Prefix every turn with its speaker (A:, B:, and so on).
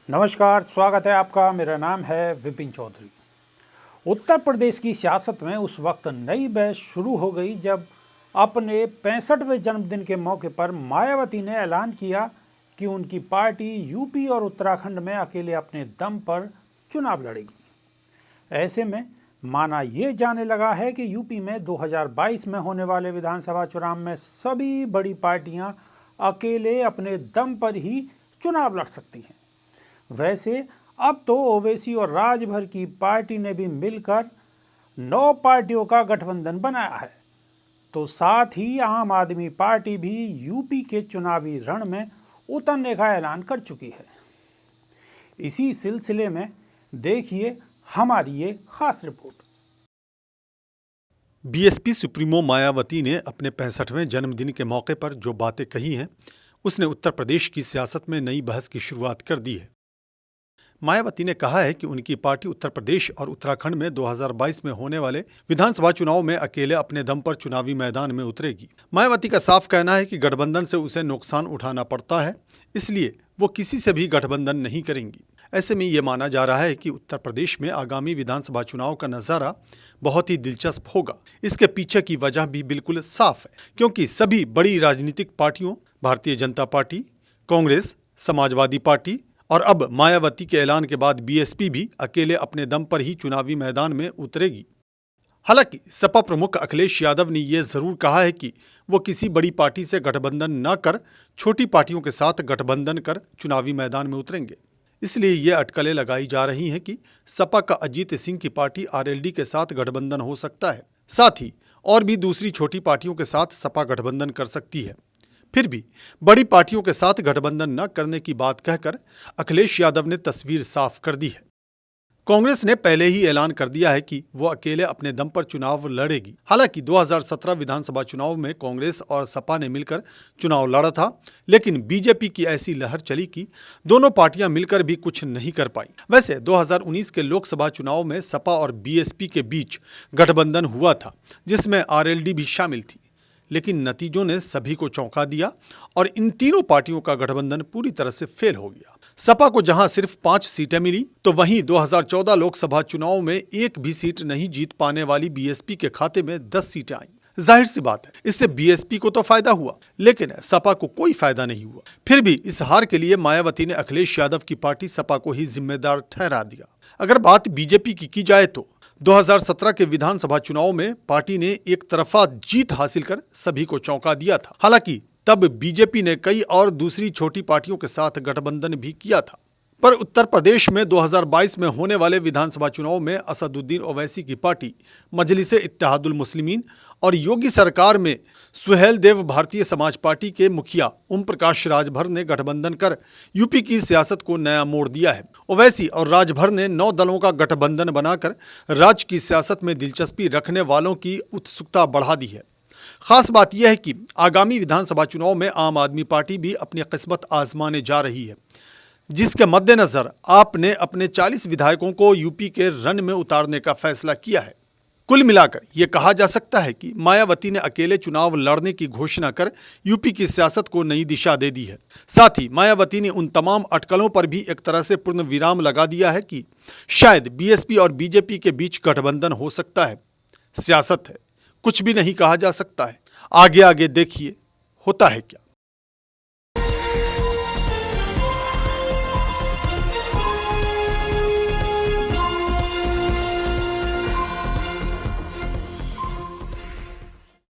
A: नमस्कार, स्वागत है आपका। मेरा नाम है विपिन चौधरी। उत्तर प्रदेश की सियासत में उस वक्त नई बहस शुरू हो गई जब अपने 65वें जन्मदिन के मौके पर मायावती ने ऐलान किया कि उनकी पार्टी यूपी और उत्तराखंड में अकेले अपने दम पर चुनाव लड़ेगी। ऐसे में माना ये जाने लगा है कि यूपी में 2022 में होने वाले विधानसभा चुनाव में सभी बड़ी पार्टियां अकेले अपने दम पर ही चुनाव लड़ सकती हैं। वैसे अब तो ओवैसी और राजभर की पार्टी ने भी मिलकर 9 पार्टियों का गठबंधन बनाया है, तो साथ ही आम आदमी पार्टी भी यूपी के चुनावी रण में उतरने का ऐलान कर चुकी है। इसी सिलसिले में देखिए हमारी ये खास रिपोर्ट।
B: बीएसपी सुप्रीमो मायावती ने अपने 65वें जन्मदिन के मौके पर जो बातें कही हैं, उसने उत्तर प्रदेश की सियासत में नई बहस की शुरुआत कर दी है। मायावती ने कहा है कि उनकी पार्टी उत्तर प्रदेश और उत्तराखंड में 2022 में होने वाले विधानसभा चुनाव में अकेले अपने दम पर चुनावी मैदान में उतरेगी। मायावती का साफ कहना है कि गठबंधन से उसे नुकसान उठाना पड़ता है, इसलिए वो किसी से भी गठबंधन नहीं करेंगी। ऐसे में ये माना जा रहा है कि उत्तर प्रदेश में आगामी विधानसभा चुनाव का नज़ारा बहुत ही दिलचस्प होगा। इसके पीछे की वजह भी बिल्कुल साफ है, क्योंकि सभी बड़ी राजनीतिक पार्टियों भारतीय जनता पार्टी, कांग्रेस, समाजवादी पार्टी और अब मायावती के ऐलान के बाद बीएसपी भी अकेले अपने दम पर ही चुनावी मैदान में उतरेगी। हालांकि सपा प्रमुख अखिलेश यादव ने यह जरूर कहा है कि वो किसी बड़ी पार्टी से गठबंधन न कर छोटी पार्टियों के साथ गठबंधन कर चुनावी मैदान में उतरेंगे। इसलिए ये अटकलें लगाई जा रही हैं कि सपा का अजीत सिंह की पार्टी आरएलडी के साथ गठबंधन हो सकता है। साथ ही और भी दूसरी छोटी पार्टियों के साथ सपा गठबंधन कर सकती है। फिर भी बड़ी पार्टियों के साथ गठबंधन न करने की बात कहकर अखिलेश यादव ने तस्वीर साफ कर दी है। कांग्रेस ने पहले ही ऐलान कर दिया है कि वो अकेले अपने दम पर चुनाव लड़ेगी। हालांकि 2017 विधानसभा चुनाव में कांग्रेस और सपा ने मिलकर चुनाव लड़ा था, लेकिन बीजेपी की ऐसी लहर चली कि दोनों पार्टियां मिलकर भी कुछ नहीं कर पाई। वैसे 2019 के लोकसभा चुनाव में सपा और बीएसपी के बीच गठबंधन हुआ था, जिसमें आरएलडी भी शामिल थी, लेकिन नतीजों ने सभी को चौंका दिया और इन तीनों पार्टियों का गठबंधन पूरी तरह से फेल हो गया। सपा को जहां सिर्फ 5 सीटें मिली, तो वहीं 2014 लोकसभा चुनाव में एक भी सीट नहीं जीत पाने वाली बीएसपी के खाते में 10 सीटें आईं। जाहिर सी बात है, इससे बीएसपी को तो फायदा हुआ, लेकिन सपा को कोई फायदा नहीं हुआ। फिर भी इस हार के लिए मायावती ने अखिलेश यादव की पार्टी सपा को ही जिम्मेदार ठहरा दिया। अगर बात बीजेपी की जाए तो 2017 के विधानसभा चुनाव में पार्टी ने एक तरफा जीत हासिल कर सभी को चौंका दिया था। हालांकि तब बीजेपी ने कई और दूसरी छोटी पार्टियों के साथ गठबंधन भी किया था। पर उत्तर प्रदेश में 2022 में होने वाले विधानसभा चुनाव में असदुद्दीन ओवैसी की पार्टी मजलिसे इत्तेहादुल मुस्लिमीन और योगी सरकार में सुहेल देव भारतीय समाज पार्टी के मुखिया ओम प्रकाश राजभर ने गठबंधन कर यूपी की सियासत को नया मोड़ दिया है। ओवैसी और राजभर ने 9 दलों का गठबंधन बनाकर राज्य की सियासत में दिलचस्पी रखने वालों की उत्सुकता बढ़ा दी है। खास बात यह है कि आगामी विधानसभा चुनाव में आम आदमी पार्टी भी अपनी किस्मत आजमाने जा रही है, जिसके मद्देनजर आपने अपने 40 विधायकों को यूपी के रण में उतारने का फैसला किया है। कुल मिलाकर यह कहा जा सकता है कि मायावती ने अकेले चुनाव लड़ने की घोषणा कर यूपी की सियासत को नई दिशा दे दी है। साथ ही मायावती ने उन तमाम अटकलों पर भी एक तरह से पूर्ण विराम लगा दिया है कि शायद बीएसपी और बीजेपी के बीच गठबंधन हो सकता है। सियासत है, कुछ भी नहीं कहा जा सकता है। आगे आगे देखिए होता है क्या।